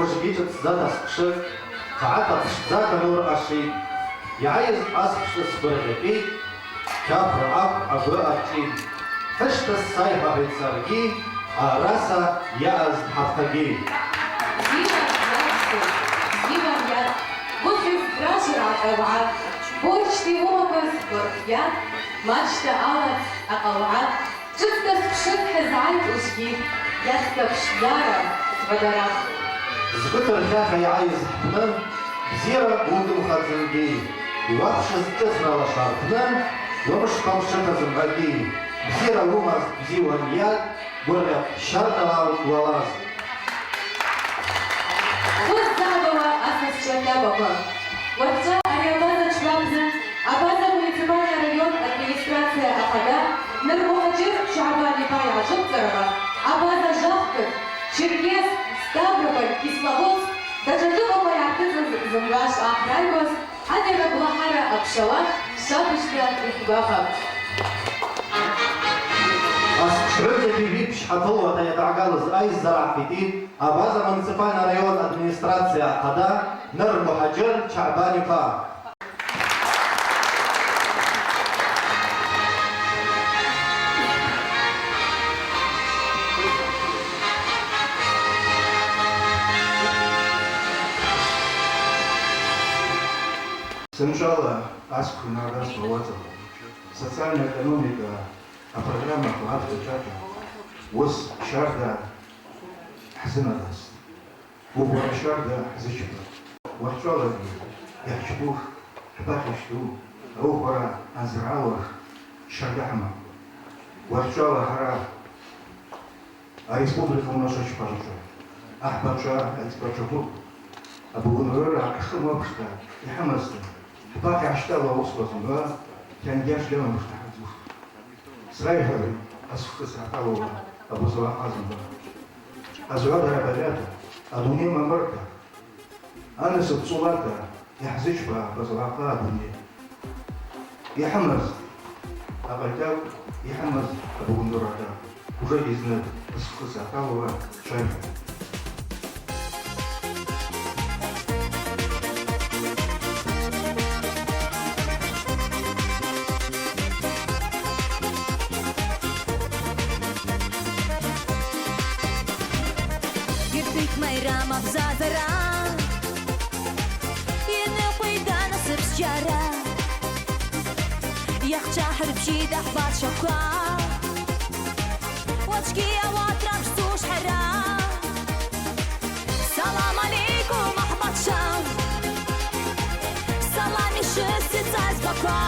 وجبيت زاد أسقشك قعدت زاد نور أشي يعيز أسقش سبرغبي كافر أبو أبتين فشت الصيحة بتسرقي راسا يأز حفتقي Зіва я, бути вражера أوعاد борщ ومكس برفيات ماشت آلت أقوعات جدت بشد حزعيت وشكيت يسكب شيارة بدرات زبطر الكاخة يعيز حمام بزيرة بودو خزنجي وابش استثرى لشارتنا ومش طمشتها زنباقي بزيرة لومز بزيوة نياد ورغب شرطة ولاز والزعبوة أساس شكابة وقتا أريابازة شبابزة أبازة مونيسيبالية ريون أدمينستراتسيا أخدا نرموهجر شعباني بايع جبتربا أبازة جافتر شركيس ستافروبل كيسلاوودسк دجاجوبة بايعتزة زنباش أحرايبوس أنا ببلحارة أبشوات شابشتا إخباخة Шрыдя Бибипш Хатова Таятагалыз Айз Зарафити, Абаза муниципальный район администрация Ахада, Ныр Мухаджир Чабанифа. Сначала Аску Нагас Ваватов. Социальная экономика, а программа Платка Чата. ВОЗ Шарда Хазинадас. Убора Шарда Зачипа. Варчала Яхчпух, Хпатишту, Убора Азралах, Шардахма. Варчала Хара. А республика у нас очень пожалуйста. Ахбача, Экспачапук. Абугунура, Ахшумапшта, Яхамаста. باقي عشتاوها وصلتهم كان جاش لما مفتحتوش صرايح أسفق سعطاوها أبو صلاح عظم أزوادها بلاتا أدوني ما مرتا أنا سبصولاتا يحزيش بها بصلاحها أدوني يحمز أقلتاو يحمز أبو قندوراتا وجاي إذن أسفق سعطاوها شايفة Майрама в задара Йene пойдана сепсчара Яхча хрбчи дахват шока Вачки аватрам штуш хара Салам алейкум Ахмад Шам Салами шести цайс бака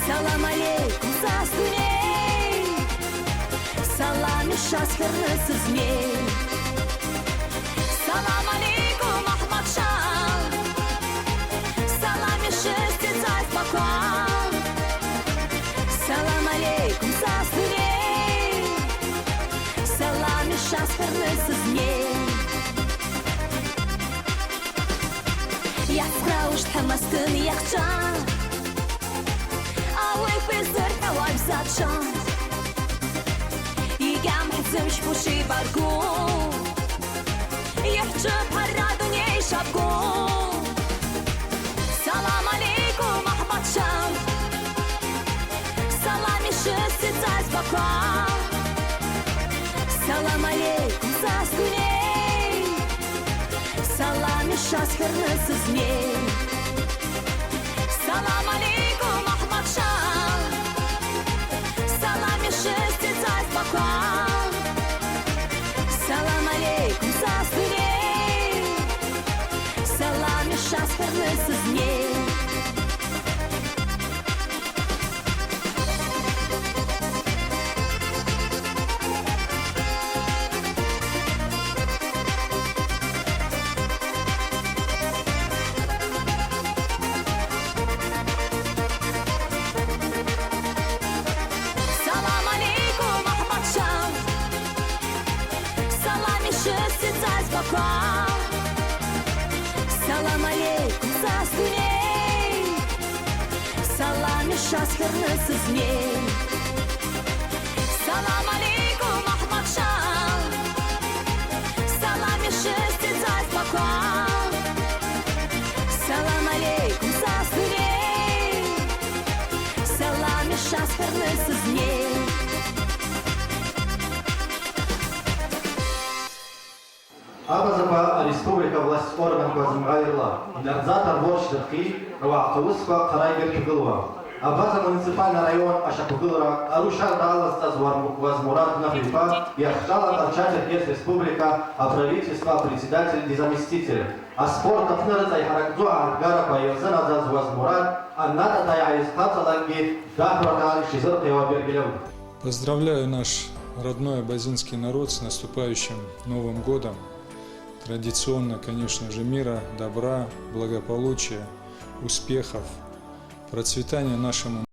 Салам алейкум застуней Салами шас хернысы змей Салам алейкум, Ахмад Шам Салами шести цайс бака Салам алейкум, застуней Салами шас хернысы змей Яскрауш тхамастын яхча Ауй пизыр хавай взадча Игам хитзым шпуши баргу يحجب هالرادوني شابكو سلام عليكم أحمد شام سلامي شستي цайс бака سلام عليكم زاستوني سلامي شاس хернысы змей سلام عليكم أحمد شام سلامي шести цайс бака Салам алейкум, застуней Салами шас хернысы змей Салам алейкум, Ахмад Шам Салами шести цайс бака Салам алейкум, застуней Салами шас хернысы змей Салам алейкум, Ахмад Шам Салами шашкарнысыз не. Абазаба республика власть орган Квазмгайрла. Нарзатар воршдырки, Руахтовского Карайгер Кигылва. Абаза муниципальный район Ашапугылра, Арушар Даласта Возмурат Нафрипа, Яхтала Тарчатер Гес Республика, а правительство председатель и заместитель. А спорт Афнерца и Харакзуа Аргара Пайозена Заз Возмурат, а надо тая искаталанги, Дахракаль Шизерка его Бергелев. Поздравляю наш родной абазинский народ с наступающим Новым годом. Традиционно, конечно же, мира, добра, благополучия, успехов, процветания нашему.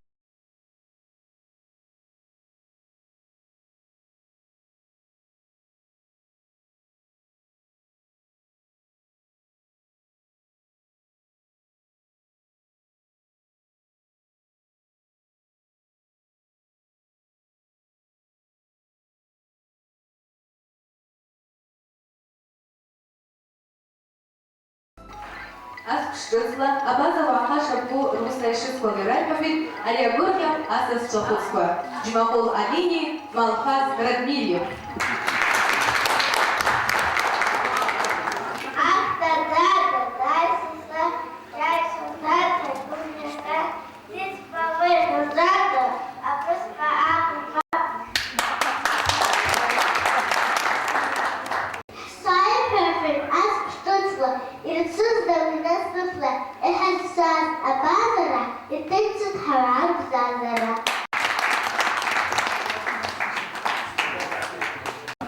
Аск-Штыцла, Абаза Вахашабу Русайшицкого Райпафит, Алиабургам Асас Чахуцкого, Джимахул Алини, Малхаз Радмильев.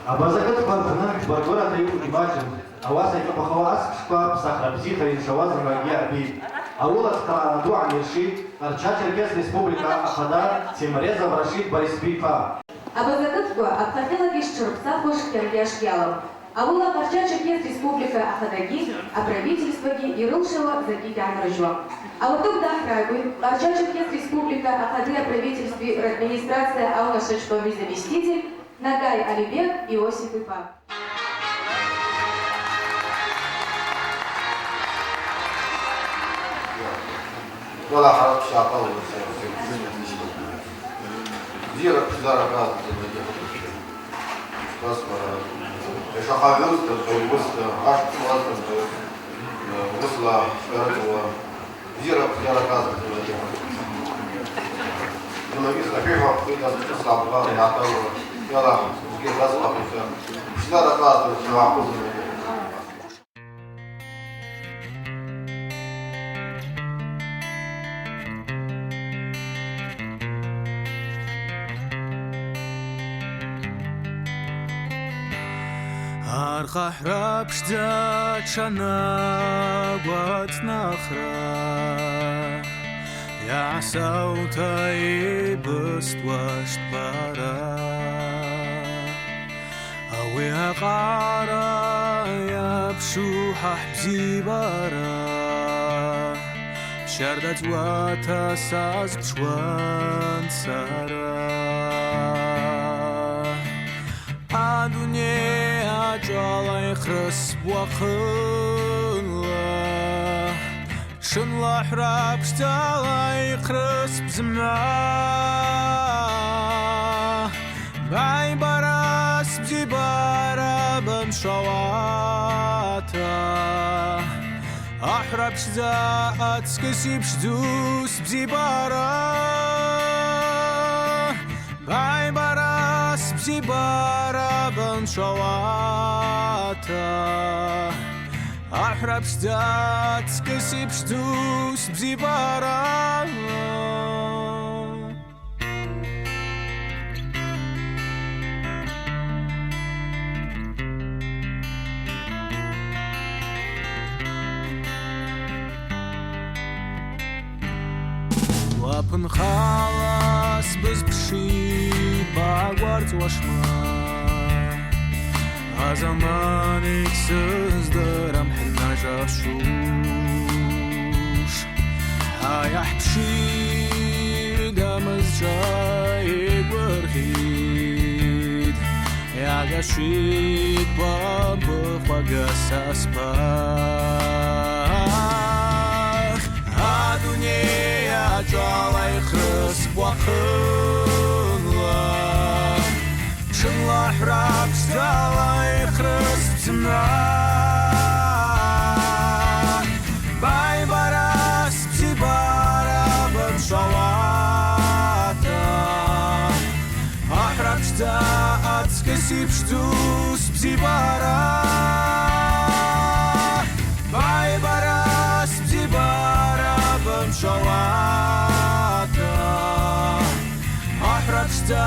Абазакат Пантанак, Баргора Таю Имаджин, Аваса и Капахова Аскшпа, Сахрабзиха и Шаваза Магиаби, Аула Скараду Амирши, Арчатер Гес Республика Ахада, Тимреза Рашид Бориспипа. Абазакатку обхотела Гишчурпса Хошкер Яшьялов. Аула Арчатер Гес Республика Ахадаги, а правительство Ирылшева Закитян Рыжва. А вот тогда Храгуй, Арчатер Гес Республика Ахады, правительстве администрация Аула Шачповый заместитель, Нагай Алибек и Осип Ипа. ولا حرب شعبه ديرك درجات بس شغال وسط عشت وصل ديرك درجات لما جيت فيها كده تصعب بقى يعطوا يلا جيت اصلا في درجات معقول Архахраб ждать шана год нахра Я саута и быствашт бара Ауи агара я пшу хахбзи бара Шардат вата саз пшван сара Адуне ажалай хрыс вахыла Шынла храб шталай хрыс бзымна Бай барас бзи бара бым шавата Ахраб шда ацкасип шдус бзи бара Бай барас бзи бара бым шавата Ахраб шда ацкасип шдус бзи бара Лапын халас біз пши багварц вашма Азаман иксыздырам хилна жашуш Аях пши дамыз жай гвархид Ягашид бабы хвагасаспах Адуне Жалай хрыс вахы Шылахрак сталай хрыстна Бай барас птибара бамшалата Ахракшта ацкасипштус птибара Бай барас птибара бамшалата Ахракшта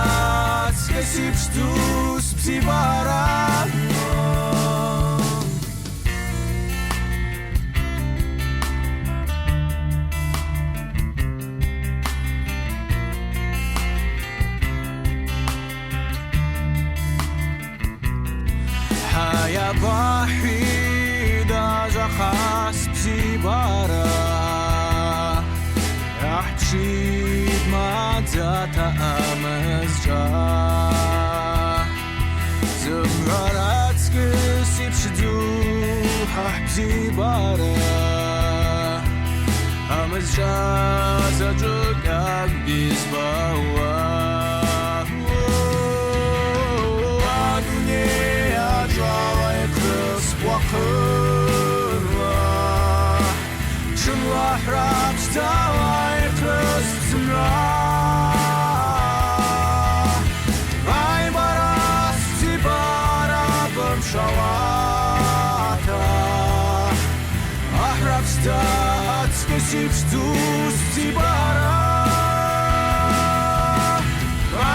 ацкасипштус птибара Хая бахида жахас птибара Ахчид мадзата амазжа Зымгаратскис ипшду хахптибара Амазжа заджугак бизбауа Адуне аджалай крыс уақырла Шынлахрак сталай крысна Ай барас птибара бамшалата Ахракшта ацкасипштус птибара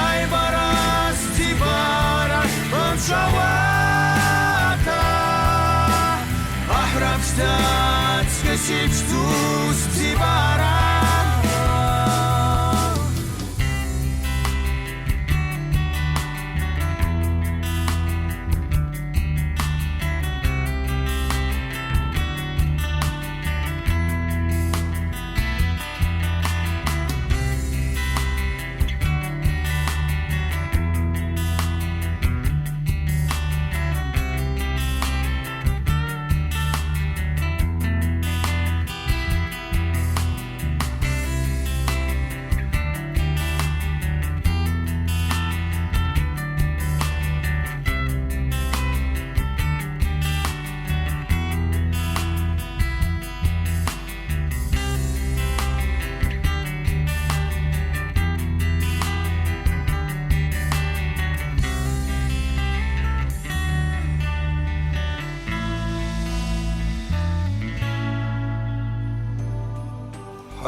Ай барас птибара бамшалата Ахракшта ацкасипштус птибара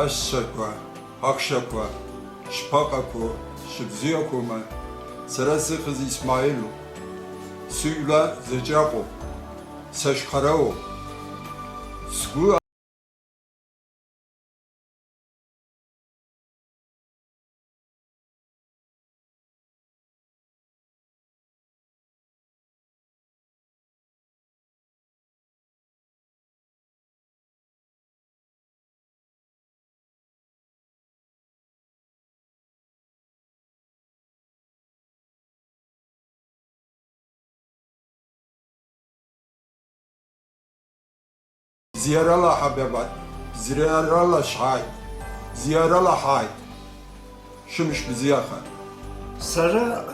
Ҳашшаква, ҳақшаква, шпақақу, шыбзиакума, сара сыхыз Исмаилу, сыҩла зыҷаҟоуп, сашьхароуп, сгәы زيارة حبيبات زيارة شعاي زيارة حاي شمش بزياخة Sara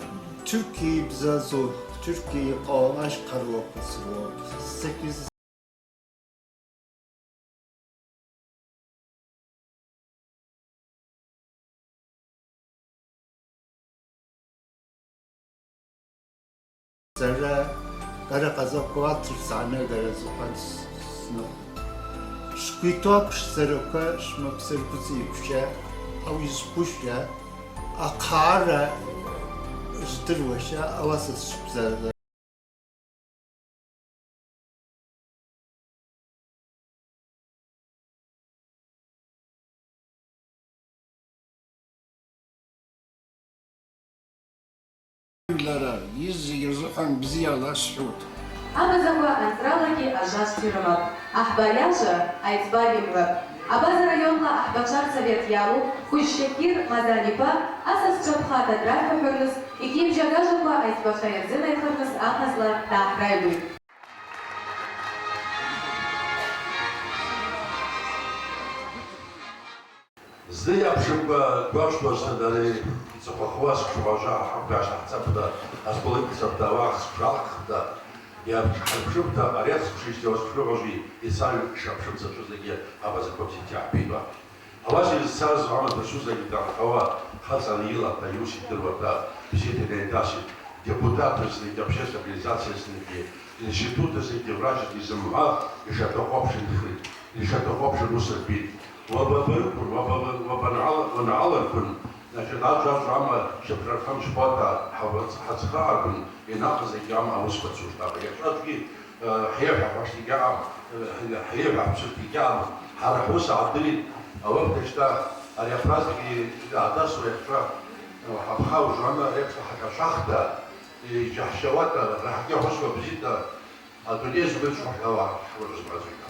Türkiye bize zor. Türkiye ağlaş karvapası var. 8 Sara Kara Kazakvatır sahne garazıpan Şkuitop Saroka Şmapsarkuzi Kuşa Aviz Kuşa Akara Zdırvaşa Avasız Şıpzarda Yazıhan bizi yala şut. Абазаква антралаги ажас тюрмак. Ахбаляжа айцбагимвак. Абаза районла Ахбачар совет ялу, Кущекир Мазанипа, Асас Чапхата Драйва Хюрнес, и Киев Жагажаква айцбаша Ерзина Хюрнес Ахасла Дахрайбуй. زي أبشر باشتوش تدري سبخواس شواجع حباش حسبدا أسبولك سبدا واخ شراخ دا يا حبشبدا أرياس شيشتوس شواجي يسال شابشب زوجي أبا زكوتي تعبيبا هواشي الساز عمل بشوزة جدا هوا خاصة يلا تيوشي دلوقتي بشيء تنتاشي депутаты среди общественной организации среди института среди врачей из МВА еще то общий хит еще то общий мусорбит ونعلم كن لكن أرجع جامعة شبركم شباطة حتخاعر كن يناقض الجامعة وسبت سوشتا يشرط في حيرها واشتي جامعة حيرها بسوشتي جامعة حرحوس عدلين أول تشتا اليفرازك إذا أدرسوا يفرا حبخاو جامعة يفرا حكا شخطة جحشواتا راح يحوسوا بزيتا الدنيا زبط شوحة ورزم عزيزة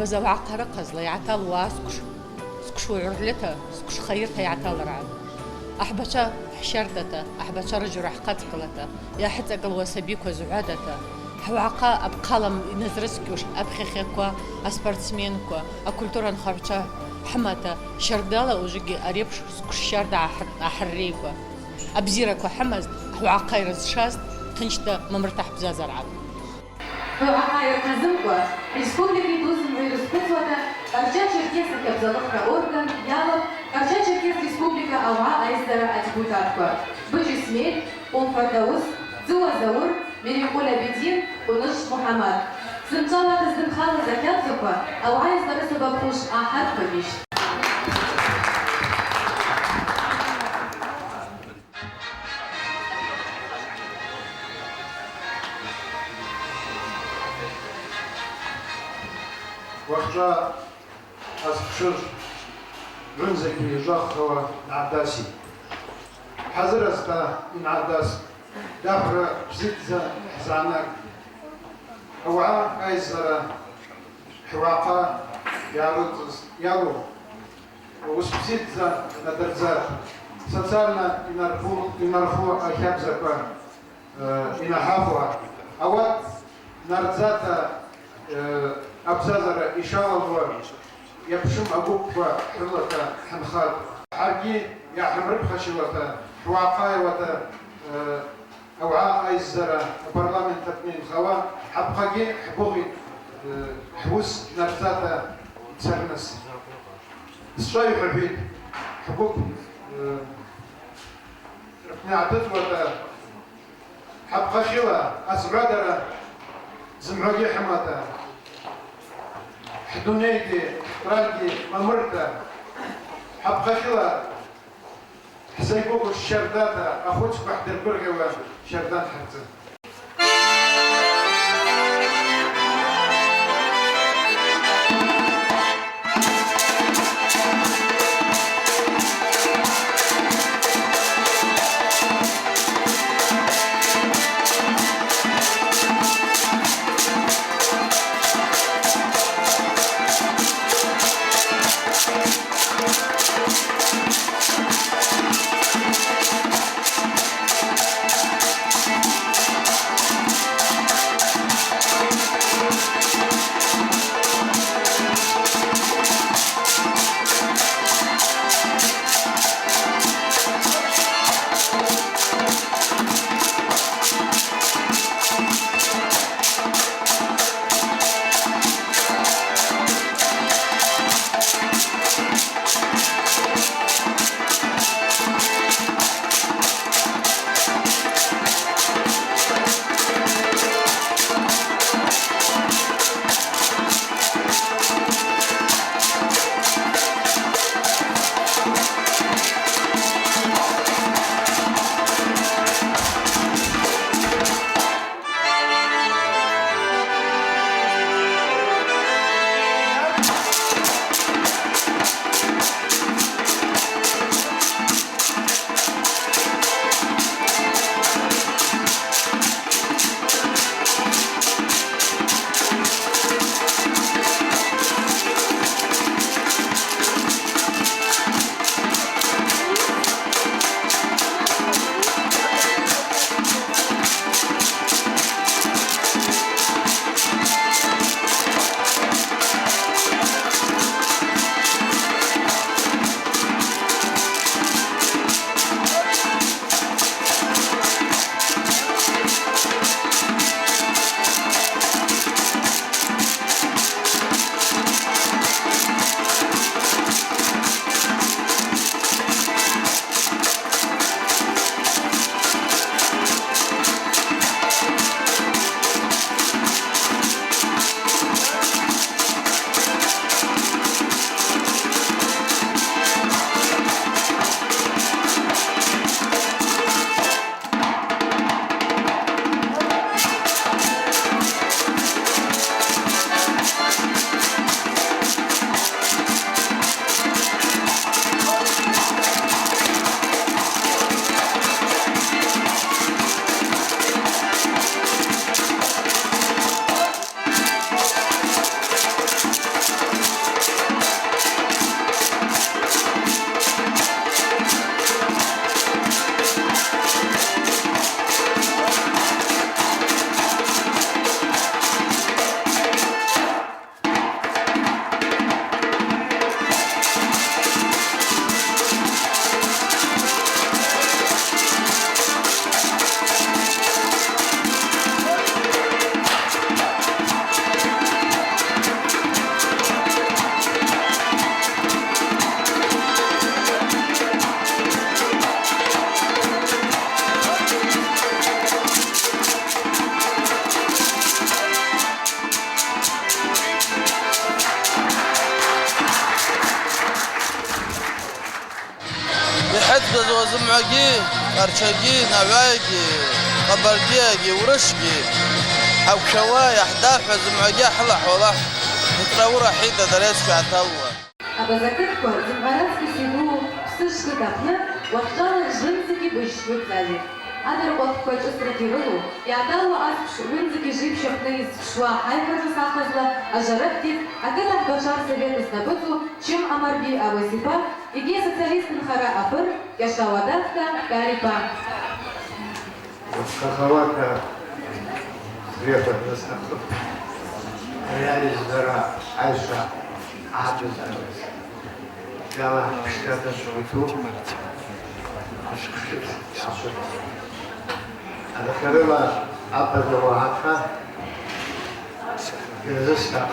أبزا عقرة قزلا يعتال واسكش سكشو عرلتا سكش خيرتا يعتال رعب أحبشا حشردتا أحبشا رجل حقاتقلتا يا حتى قلوا سبيك وزعادتا حواقا أبقالم نزرسكوش أبخيخيكوا أسبرتسمينكوا أكولتورا نخرجا حماتا شردالا وجيجي أريبش سكش شردا أحريكوا أبزيركوا حمز حواقا يرزشاز تنشتا ممرتاح بزازا رعب Хавака Казынкова, республики Туземные Республика, Карча-Черкесский Кобзаловка орган, Ялов, Карча-Черкесский Республика Алма Айздара Адипутатка, Бычи Смель, Умфардаус, Дзуа Заур, Мериколя Бедин, Уныш Мухаммад. Сымчала Таздымхала Закятцова, Алма Айздара Сабапуш Ахад Павиш. وقتا أسخشر رنزك يجاخوا نعداسي حضر أستا نعداس داخل بزيتزا حزانك هوا أيزر حواقا يالو وسبزيتزا ندرزار سنسالنا ينرفو أحياب زكوا إنحافوا أول نرزات أبزازر إشارة يبشم أبوك حلوة حنخات حرقي يحمر بخشوة حواقاي وتا أوعاء أي الزرع برلمان تبنين خوا حبقاقي حبوغي حبوس نرزات تسرنس الشاي حبيب حبوك نعتد وتا حبقا خيوة أسرادرة زمعوكي حماتا حدونيتي راكي ممرتا حبقا خيوة حسيبوك الشرداتا أخوتك واحد البرغة شردات حتى بحد وزمعقي قرشقي نواقي قبرديقي ورشقي حو شوايح دافع زمعقي حلح ولح نتراورة حيدة دريس في عتاوة أبا زكتكم زمعراتكي سيدو بسشك دفنا وقتال جنسكي بشوك زادي أنا ربط كويت أسرتي رلو يعتاوة أسبش وينزكي جيب شخنيز شوا حيفر ساقزلا أجربتي أكتب بشار سبيت استبتو чем أمر بي أوسيبا إجي социалист نخرا أبر كشتاوداتك كاريبا كخواتها ريفة نستخدم يعني الزراعة عايشة عاجز أنس كما اشتغل شويتو هذا كلمة أبدا وعطها كنزستا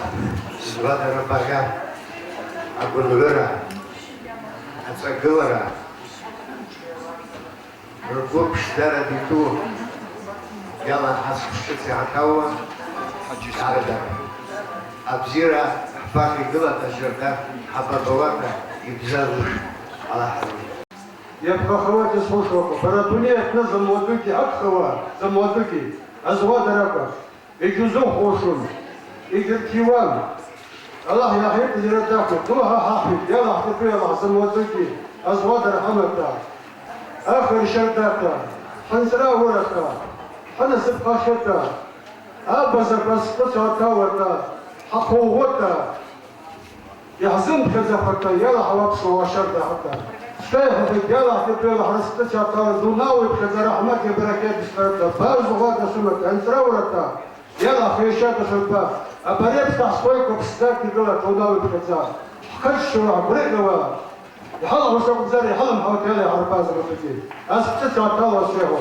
زبادة رباقا أقول لورا أتقلرا ربوك اشترى ديتو يلا حسب شتي عكاوة عردا أبزيرا حفاكي قلت أجردا حبا بواتا يبزاوش على حبيبي يبقى خواتي صوشوكو فراتونية تنظم مودوكي أكخوا زمودوكي أزواد ربا يجوزون خوشون يجر كيوان الله يحيط جرداكو دوها حافظ يلا حفظ يلا زمودوكي أزواد رحمتا آخر شرداتا حنسرا ورقا حنسب قاشتا أبزر بس قصة تاوتا حقوغتا يحزن كذا يلا حوابسوا وشردا حتى شايف يلا تبي حرستك على دوناوي بكذا رحمك بركات بسرتا باز وغادا سمك انسرا ورتا يلا خيشات شرطا أبريت تحصويك وبستاك تقول دوناوي بكذا خش شو بريقوا يحلا وسوق زري يحلا محوت يلا عرباز بكذا أسبتك على وشيهو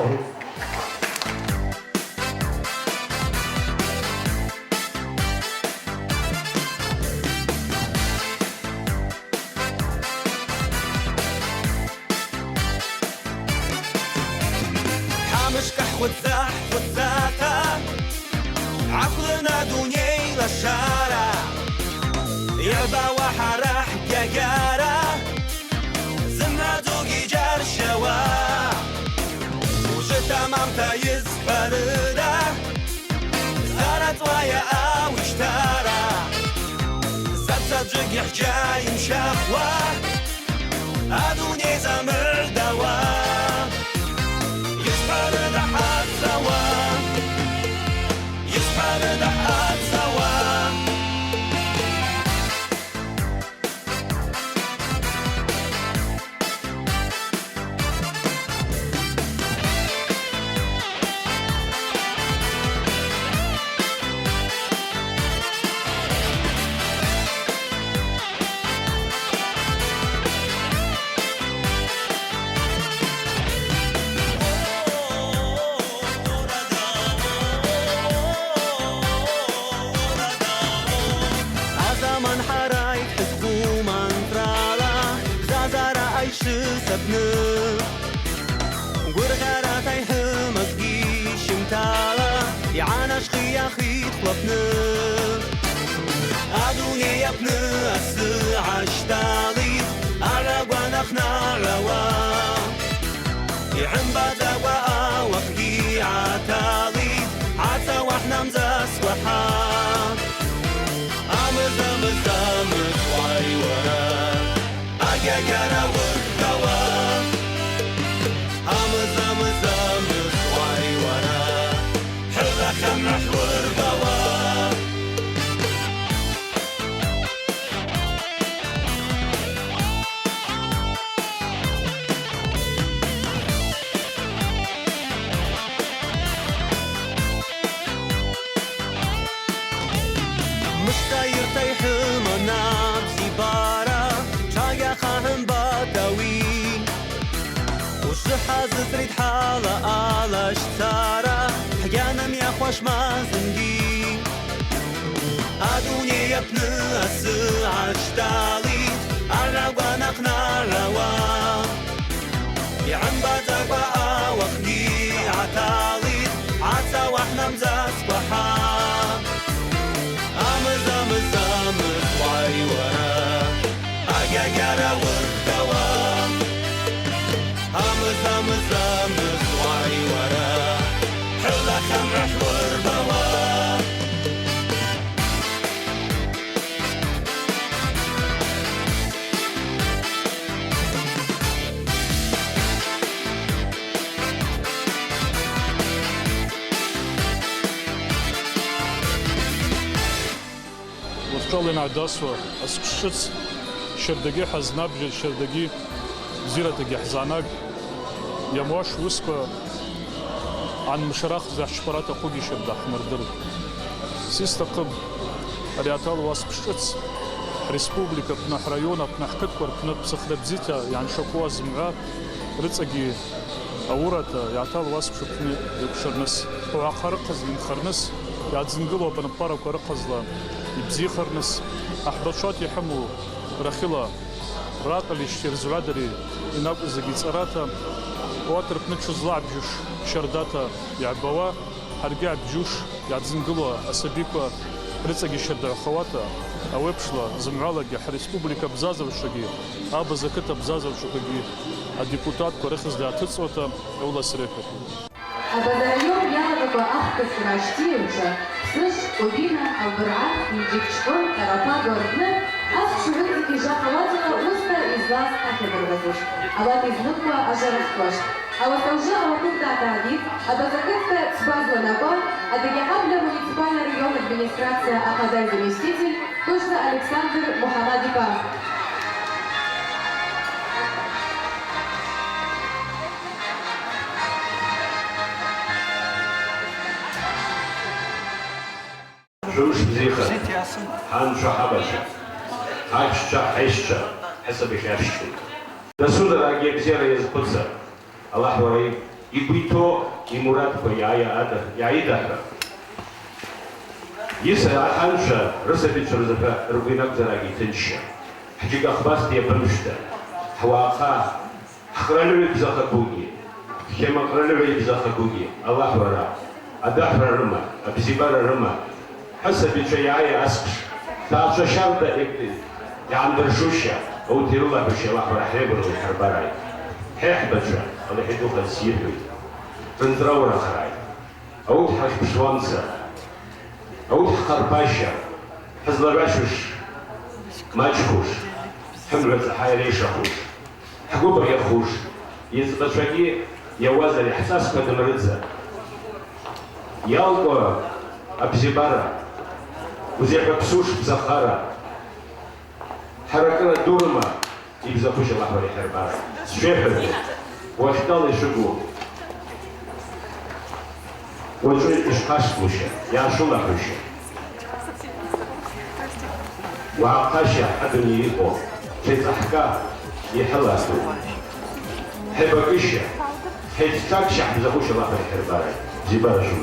وتزاح وتزاتا عقلنا دنيا للشارع يربا وحرح جاجارة زمنا دوقي جار شوا وجتا مامتا يزفردا زارت ويا واشتارا زبزة جيح جاي مشاخوا أدوني زمر دوا يعانش خياخي خلطنا أدوني يا ابن الساعة اشتالي أرقوا نخنا روا يعن بدوا وخي عتالي عتا وحنا مزاس وحام أمزا مزا مزواي ورا أجاجارا ورقوا أمزا مزا مزواي ورا خمح ورقوا مشتاير تيحم ناب زبارة شايا خاهم بدوي وشحاز تريد حالة على شتارة حجانم يا خوش ما زندي أدوني يا ابن الساعة اشتالي أرقوا نقنا روا يعن بدقوا وخدي عتالي عتا وحنا مزاس وحام أمزا مزا مزواي ورا أجاجارا ورقوا أمزا مزا مزواي ورا حلا خمرح ورقوا وتقلنا داسوا أسكشت شردقي حزنابج شردقي زيرة حزانك يمواش وسبا عن مشراخ زي شبرات خوجي شبدا مردر سيستقب رياتال واس بشتس ريسبوبليكا بنا رايونا بنا حكتكور بنا بسخرب زيتا يعني شكوا زمعا رتسقي أورتا يعتال واس بشكني يبشرنس وعقار قز من خرنس يعزنقلوا بنبارك ورقز لا يبزي خرنس أحبطشات يحمو رخلا راقل يشتير زعدري يناب إزاقي تسراتا واتر بنتشو زلع بجوش شرداتا يعبوا هرقع بجوش يعزنقلوا أسابيكوا رتسقي شردع خواتا أوبشلا زمعالا حريسبوبليكا بزازا وشقي أبا زكتا بزازا وشقي الديبوتات كورخز دا تتصوتا أولا سريكا Обозрел ягоду ахкас раштиевича, слышь, убина, албырат, инжикшкон, тарапа гордны, ах шурыцки жахалатина уста из глаз ахедырвазуш, алат из нуква ажараскош. А вот уже алатук датагит, обозакытка сбазла нагон, а дагихабля муниципальный район администрация Ахадай заместитель, точно Александр Мухаммадипа. شوش بزيخة هانشا حبشة هاشتا حيشتا حسب خافشتو نسود راجي بزيرة يزبطسا الله وري يبيتو يمرات يعيدها يسا هانشا رسبت شرزفا ربينك زراجي تنشا حجيك أخباستي يبنشتا حواقا خرالوي بزاخة بوغي كما خرالوي بزاخة بوغي الله ورا أدحر الرمى أبزيبار الرمى حسب شيعي أسكش تعرف شرطة يعندر شوشة أو تيرولا بشي الله راح يبرد الحرباراي حيح بجا الله يدوخ السيربي تنتراورا خراي أو تحش بشوانسا أو تحقر باشا حزل باشوش ماجخوش حملة حيالي شخوش حقوبة يخوش يزبطشاكي يوازا الإحساس قدم رزا يالقوا أبزيبارا وزي بسوش بزخارة حركنا دورما يبزخوش الله ولي حربارا شفر واشتال يشقو وشو إشقاش بوشا يعني شو الله بوشا وعقاشا أدني يقو حيث أحكا يحلاسو حبكيشا حيث تاكشا بزخوش الله ولي حربارا زيبارا شو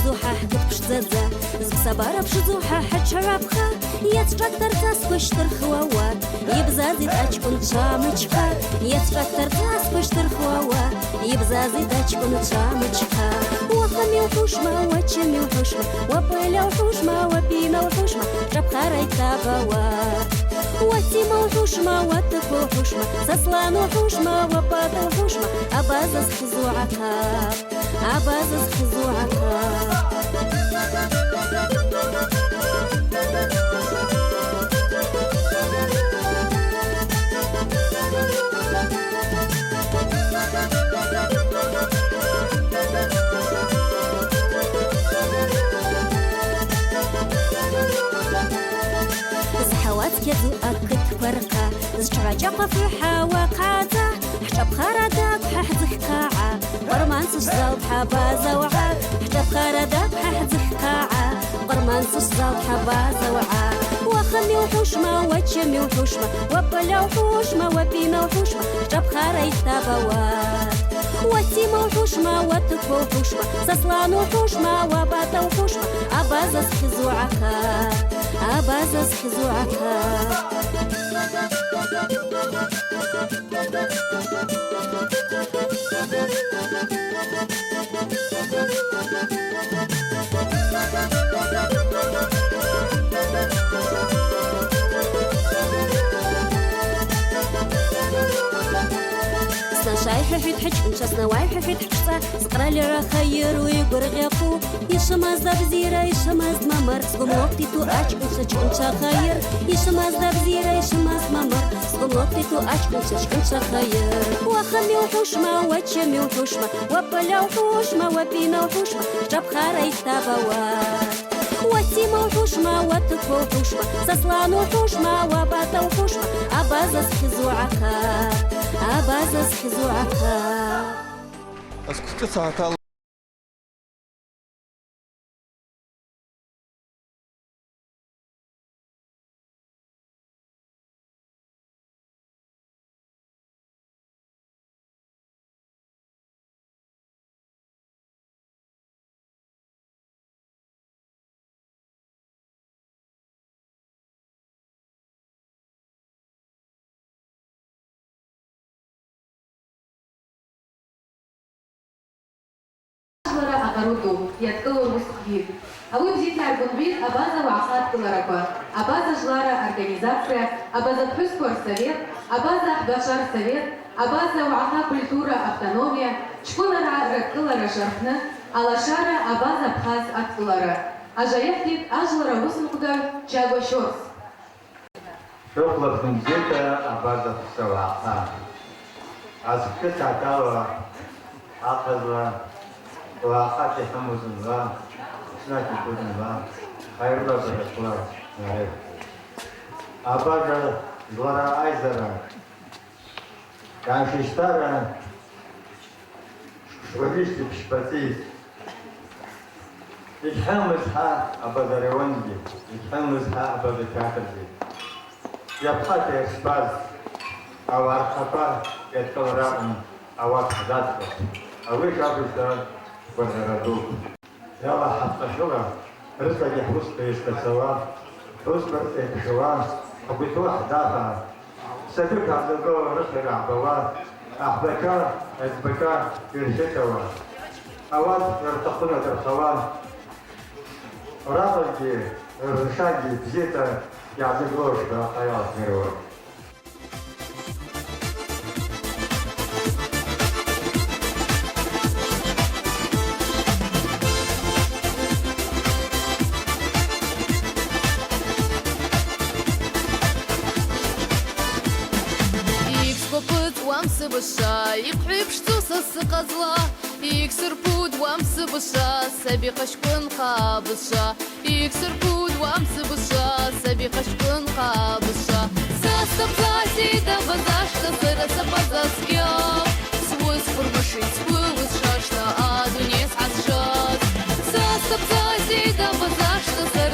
زوحة حدك بشزازة زبصبارة بشزوحة حد شرابخة يتفكر تاس ترخوات يبزازي تاجكن تشامچكا يتفكر تاس ترخوات يبزازي تاجكن تشامچكا وخمي وحوشما وچمي وحوشما وبيلا وحوشما وبينا وحوشما ربخارة يتابوات واتيما وحوشما واتفو وحوشما سسلان وحوشما وباتا وحوشما أبازز خزوعكا أبازز خزوعكا زحوات كذو أكد فرقة زجراجة فرحة وقعدة حجاب خردك ححزك كاعة برمان سوزال حبازة وعا حجاب خردك ححزك كاعة برمان سوزال حبازة وعا وخمي وحوشما وجمي وحوشما وبلا وحوشما وبينا وحوشما حجاب خريت تبوات واتيما وحوشما واتفو وحوشما سسلان وحوشما وباتا وحوشما أبازز خزوعكا أبازز خزوعكا شايحة في تحج نشاسنا وايحة في تحجتا زقرا لي راه خير ويقرق يقو يشماز دا بزيرة يشماز ممر سقم وقتي تو أجكم سجكم خير يشماز دا بزيرة يشماز ممر سقم وقتي تو أجكم سجكم خير وخمي وحوشما وجمي وحوشما وبلا وحوشما وبينا وحوشما جاب خاري تابوات واتيما وحوشما حوشما وتكو حوشما سسلانو حوشما وباتو حوشما أبازز خزوعكا أبازز خزوعكا أسكت ساعة أقرودو يتكون مستقيم. أول بزيت عالبنبيل أبازا وعصات كل ركوة. أبازا جلارة أورجانيزاتسيا، أبازا تحسكور سويت، أبازا 11 سويت، أبازا وعطا كультура автономия. شكون ركلا رشرفنا على شارع أبازا بخاز أكتلارة. أجايحتي أجلرا وسنقدر جاغو شورس. شغلة بنزيتا أبازا تسوعها. أسكت عتاوة عقل وعقاتي حموز الله سناتي كل الله خير الله بالإخلاص نعيب أبازا زورا أيزرا كان ششتارا شوهيشتي بشباتيس يتحمزها أبازا ريوندي يتحمزها أبازا تاكرزي يبقى إكسباز أو أرخطا يتكلرا أو أخذاتك أويش أبزا ونردوك يلا حتى شغل رزق يحوس بيستسوا حوس برتك شوا حبيت واحد دافع سبيك عبد الجو رزق عبوا أحبكا أتبكا يرشتوا أواد يرتقون درسوا رابطي الرشاقي بزيتا يعزقوش بحياة ميرور بشا يقحب شتوس السقزلا يكسر بود وامس بشا سبيق شكون قابشا يكسر بود وامس بشا سبيق شكون قابشا ساستب زاسي دبزاش تصير سبزاسكيا سوس فرمشي سوس شاشتا آدونيس عشاش ساستب زاسي دبزاش تصير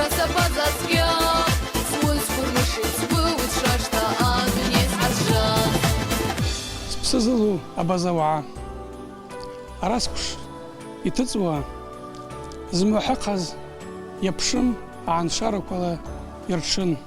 سبزاسكيا سوس فرمشي سوس شاشتا آدونيس عشاش سزلو أبازوعا أراسكش يتزوا زمحقز يبشم عن شارك ولا يرشن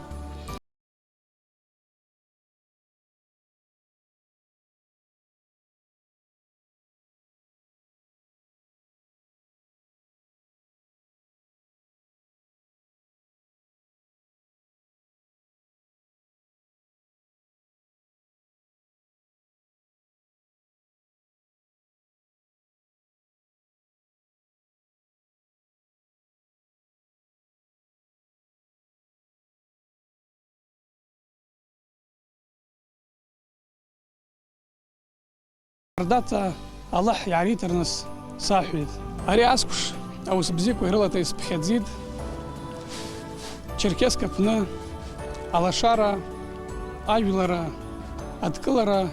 رداتا الله يعريت الناس صاحبيت أري أسكش أو سبزيك وهرلا تيس بخدزيد تشركيسكا بنا على شارة أيولرا أتكلرا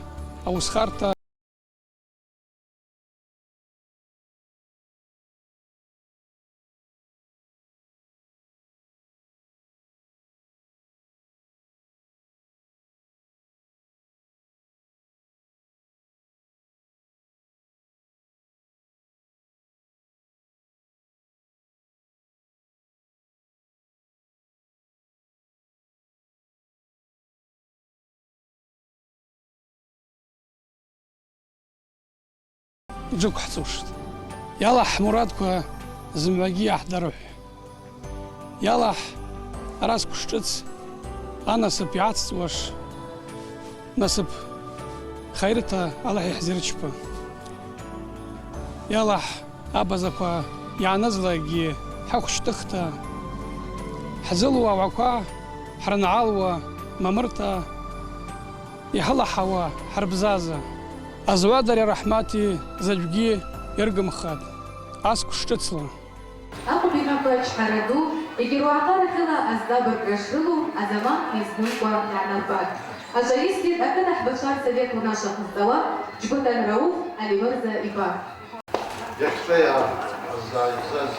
أو سخارتا جوك حتوش يلا حمراتكو زمباقي أحضروح يلا راسكو شتت أنا سبيعات واش نسب خيرتا الله يحزرتشبا يلا أبازكو يعنزلاقي حوش تختا حزلوا وعكوا حرنعالوا ممرتا يحلا حوا حربزازا أزوادر يا رحماتي زجوجي يرقم خاد أسكو شتتصلا أخو بيناكوش حردو يجروا عطارة خلا أزدابر كرشلو أزمان يزنوكوا لعنا البعض أجايستي أكد أحبشار سبيك وناشا خزدوا جبوتان رؤوف ألي مرزا إبار يكفي الزايزاز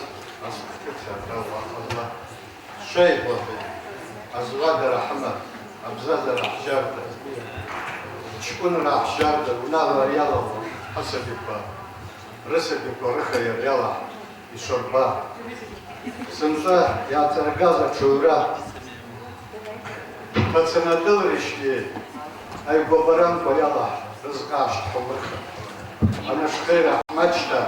أسكتها الله شيء وفي أزوادر رحمة أبزازر أحجارته شكون الأحجار ونال رياضة حسب يبقى رسد يبقى رخير يلا يشربها سنتا يا ترقازة شورا فتسنادل رشتي أي ببران يلا رزقاش تحورخ أنا شخيرة مجدة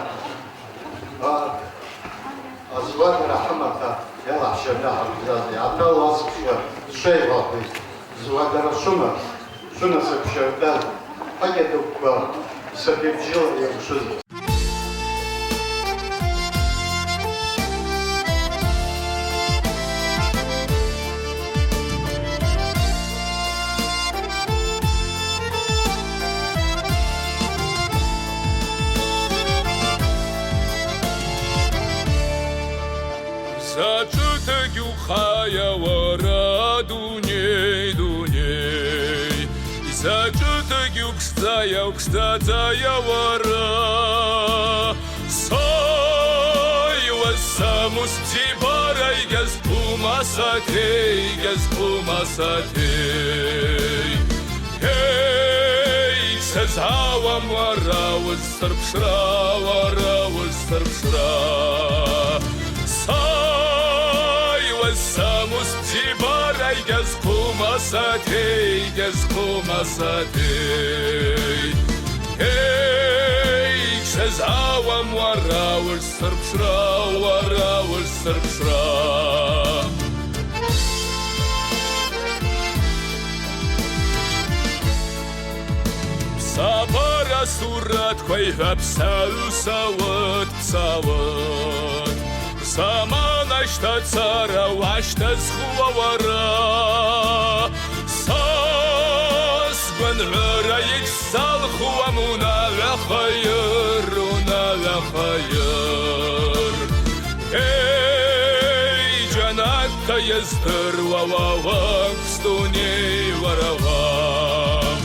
أزواج رحمتها يلا حشرناها بزازي عطا واصف شيء واقعي زواج رسومة شنو سبشردان حاجة دوبا سبيبجيل يمشز Зачута гюхая вара дуней дуней Зачута гюкстая укстатая вара Сой васамус птибарай газпумасатей газпумасатей Эй, сазавам вара выстарпшра Samus tibarai gaskumasatei Hey, sazawam warawul sarbshra Sabara surat kwai hapsalu sawat Saman ashta tsara washta zhuawara Sas gwan rayik sal huamuna vachayr Hey, janata yazdir wawavam stunei varavam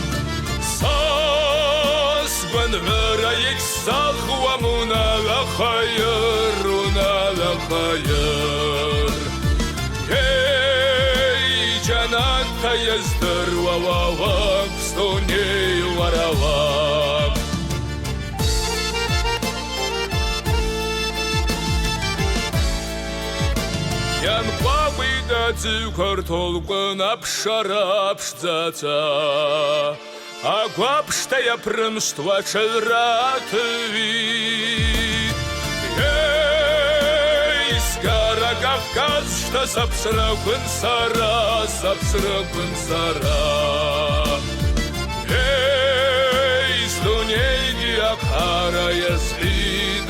Sas gwan rayik sal huamuna vachayr Hey, janata yazdir wawavam stunei varavam Yan qawida dzukar tolqan apshara apshdzata Agwapshta yaprimstva chelratvi Кавказ, что сапшракун сара Эй, стунейги акхара яслид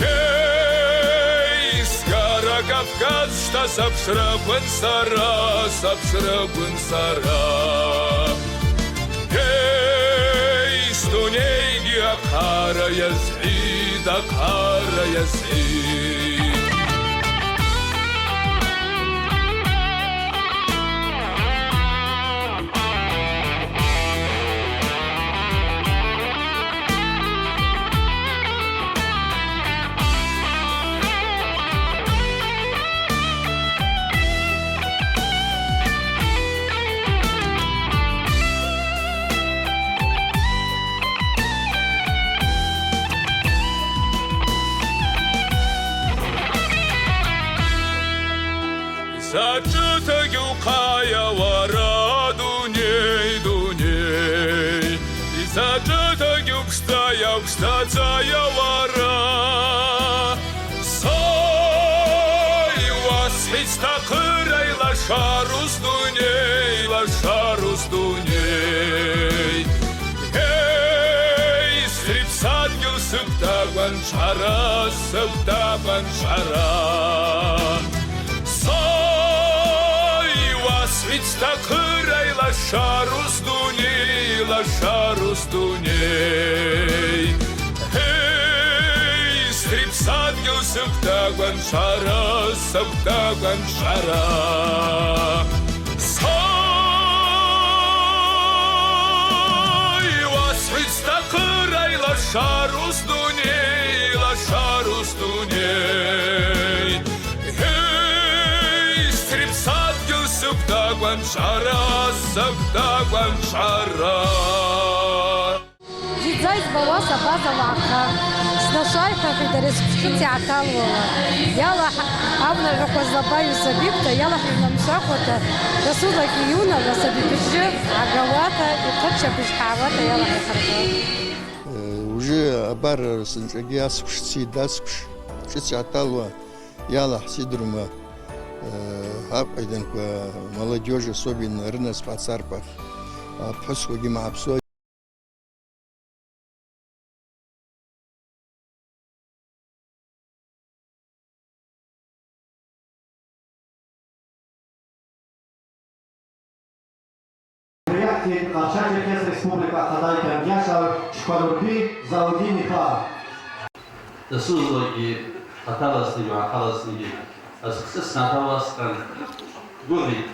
Эй, скара Кавказ, что сапшракун сара قارة يا سعيد قارة يا سعيد Saçıta gülkaya vara dunye dunye Saçıta gülkstaya kstacaya vara Say vashiç takırayla şarus dunye Hey stripsat gül sıkta banşara Світ такирай лашарус дуней Ей, стрипсат гил сыптаган шара Сай, світ такирай лашарус дуней Ей, стрипсат Сыптаган шара Зидзай сбаласа база лаха Снашайка федерес пшкити аталвала Яла авна рахвазлабаю сабибта Яла хивна мшахвата Расула киюна васабибиши Агавата и коча бишхавата Яла хихарга Уже абар сынчаги аскуш цидаскуш Шити аталва Яла хсидрума Апайденко молодежи, особенно рынок спацарпах, пхосхоги мапсо. Реакции Карачаев Республика Хадай Кангяшев Шквалурби Заудини Пар. Тасузлоги Аталасни Ахаласни Асксес Наталаскан Гури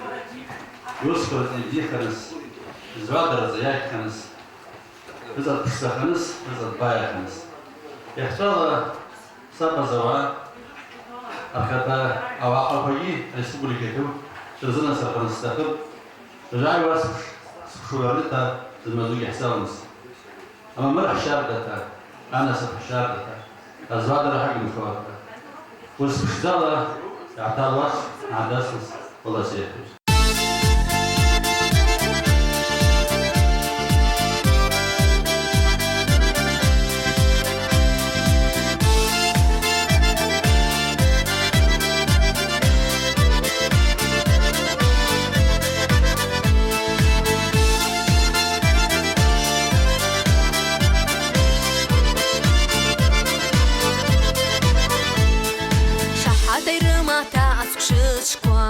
Юскорти Диханс Звадр Заяханс Визат Псаханс Визат Баяханс Яхтала Сапазава Аркада Авахапаги Республикату Шерзана Сарханстахаб Жай вас Шуларита Змазу Яхсалнс Ама Марх Шардата Ана Сап Шардата Азвадра Хагим Фуарта Воспитала Аталwas Адасус Волосеевич. Шахадайрыма та аскшышква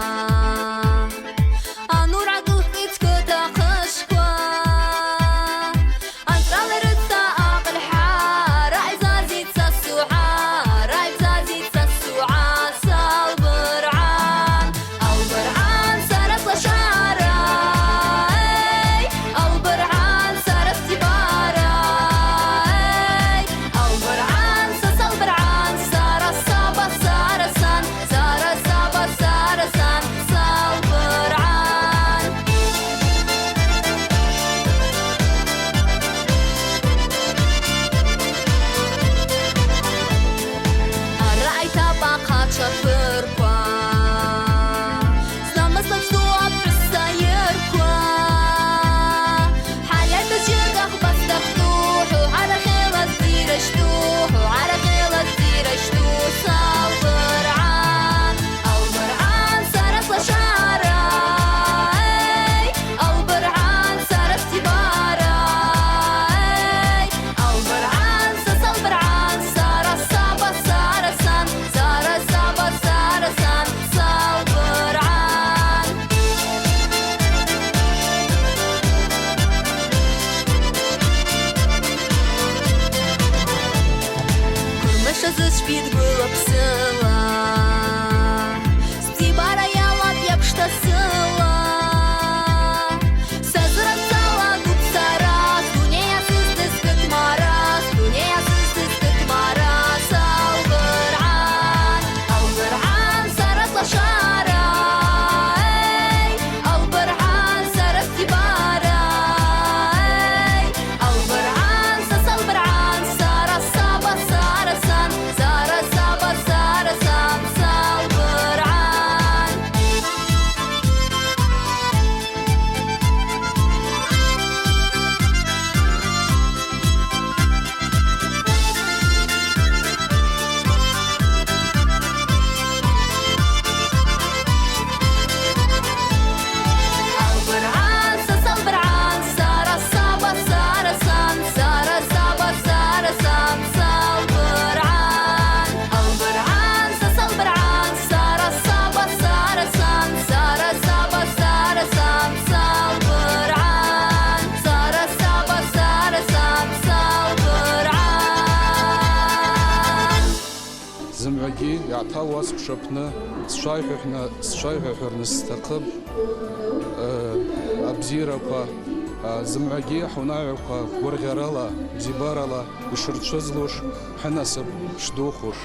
тгәыла ԥсыла сбзибара иалап иаԥшҭа сыла сазрыцала дук сара сдунеia сызҭыз кыдмара сдунеia сызҭыз кыдмара салбырعан албырعан сара слашара албырعан сара сдибара албырعан сасалбырعан сара саба сара сан сара саба сара сан салбырعан албырعан сасалбырعан сара саба сара сан сара саба сара сан салбырعан албырعан сасалбырعан сара саба сара сан сара саба сара сан салбырعан сара саба сара сан салбырعан زمعجي يعطاوس بشبنا سشايحنا نستقب أبزيرقا زمعجي حنايقا ورغرلا زبارلا وشرتشزلوش حنسب شدوخوش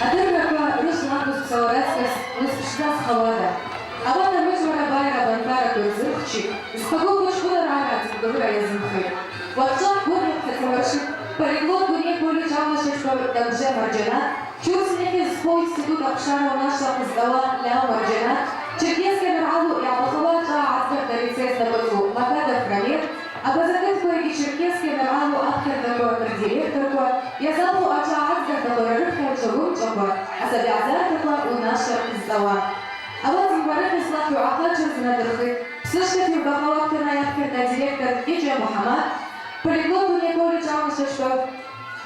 أدرك روس ناقص سواراتس نسبشتاس خوارا أبدا مجمع بايرا بانكارا كوزرخشي испогол школа рагат добра язмхи вaqtaq bo'l xatmashi полиглот dunya bo'li jamlashishga dabja marjana чувствуете свой институт обшарного нашего сдала для маржана черкесская нраву я похвала ответ на лице статусу магада промер а позакат кое черкесская нраву ответ на директорку я залу ответ который рыбка шагун чаба а собязательно у нашего сдала а вот мбарак ислах юакат через надрхи слышать юбахалактина яхкерна директор Иджа Мухаммад полиглот дуня bo'li jamlashishga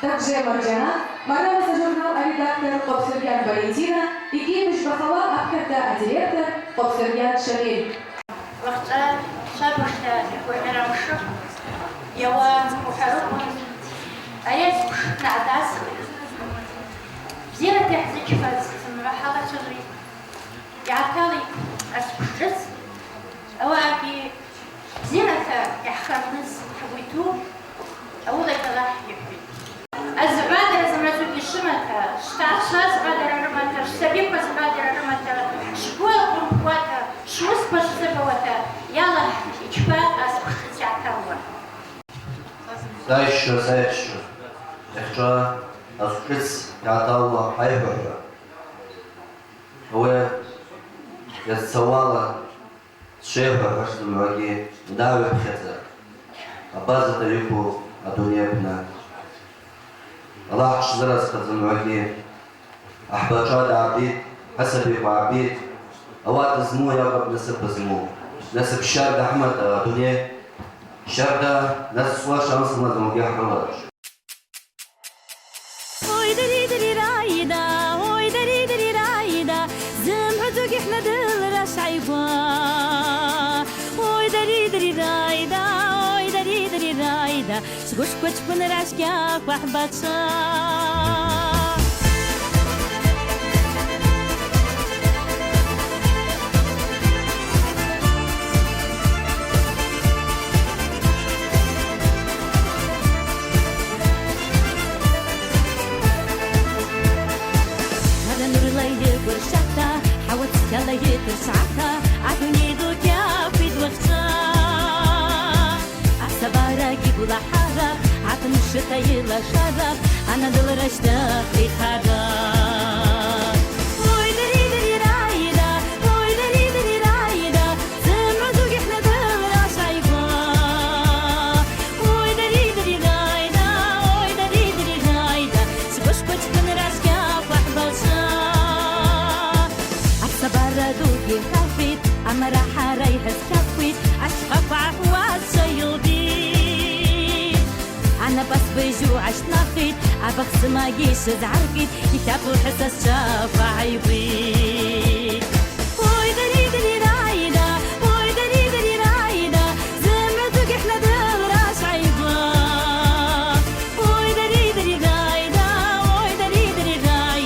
также маржана Марнаваса журнал редактор Копсырьян Валентина и Кипиш Бахала Абхерда директор Копсырьян Шамиль. وقتا شابشتا وحنا مشرف يوان وحرق أيات نعداس زيرة تحزج فاز مرحلة تغري يعتالي أسبشتس أواكي زيرة يحخر نز حويتو أولا كلاح يكفي الزبادة زمرتو كشمتا شتعشا زبادة رمتا شسبيبا زبادة رمتا شكوى قرمكواتا شمس باش زبواتا يلا إجفا أسبخت يعتاوا Зайшо, якщо аскриц ятала хайбера, але я цавала шеба каждому ваги дави пхета, а база далеко от унебна. Аллах шзарас каждому ваги, ахбачад абид, хасаби вабид, ават зму я баб насып зму, насып шар дахмата от унеб. شردا نسوا شمس مزمو يحرمش هوي دري دري رايدا هوي دري دري رايدا زمعتك احنا دل رشعيبا هوي دري دري رايدا هوي دري دري رايدا شكوش كوش بن راشكاك وحباتشا يلا يتسعتا عدوني دوك يا في دوختا عسبارك يقول حارة عطن الشتا يلا شارة أنا دل رشتا في خارة هوي دري دري رايدا هوي دري دري رايدا زمعتوك احنا دل رشايبا هوي دري دري رايدا هوي دري دري رايدا سبش كوش بن راشكا وحباشا دوكي خافيت أما راح رايح سكفيت أشخف عفوات سيودي أنا بس بيجو عشت نخيت أبخس ما جيش زعركيت يتابو حساس شاف عيبي هوي دري دري رايدا هوي دري دري رايدا زمرتك احنا دل راش عيبا هوي دري دري رايدا هوي دري دري رايدا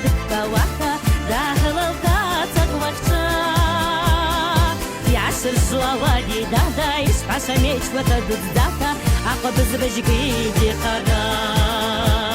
دكة واحدة داخل القاطق وقتا في عصر الصوالي دا يسمع سميش وتدد داتا عقب زبجقي دي قرار